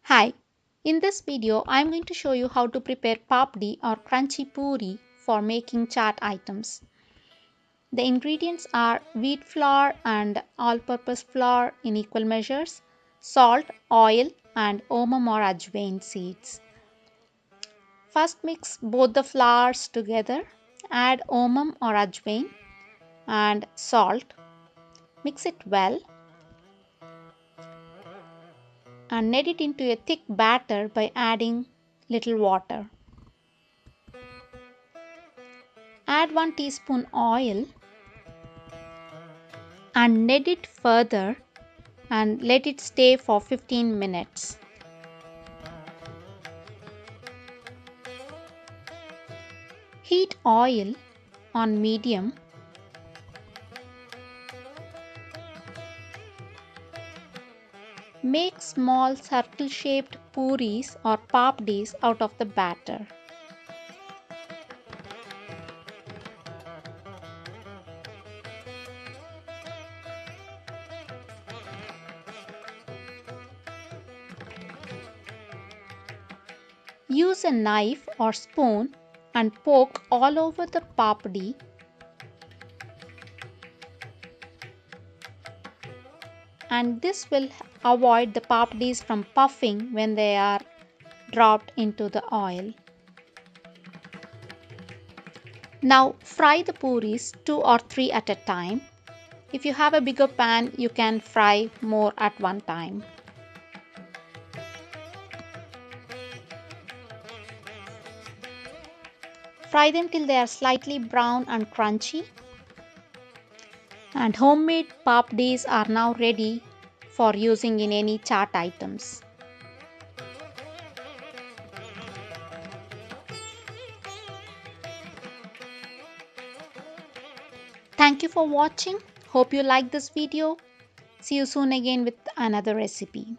Hi, in this video I am going to show you how to prepare papdi or crunchy puri for making chaat items. The ingredients are wheat flour and all-purpose flour in equal measures, salt, oil and omam or ajwain seeds. First mix both the flours together, add omam or ajwain and salt. Mix it well and knead it into a thick batter by adding little water. Add 1 teaspoon oil and knead it further and let it stay for 15 minutes. Heat oil on medium. Make small circle-shaped puris or papdis out of the batter. Use a knife or spoon and poke all over the papdi and this will avoid the papdis from puffing when they are dropped into the oil. Now fry the puris 2 or 3 at a time. If you have a bigger pan, you can fry more at one time. Fry them till they are slightly brown and crunchy. And homemade papdis are now ready for using in any chaat items. Thank you for watching. Hope you like this video. See you soon again with another recipe.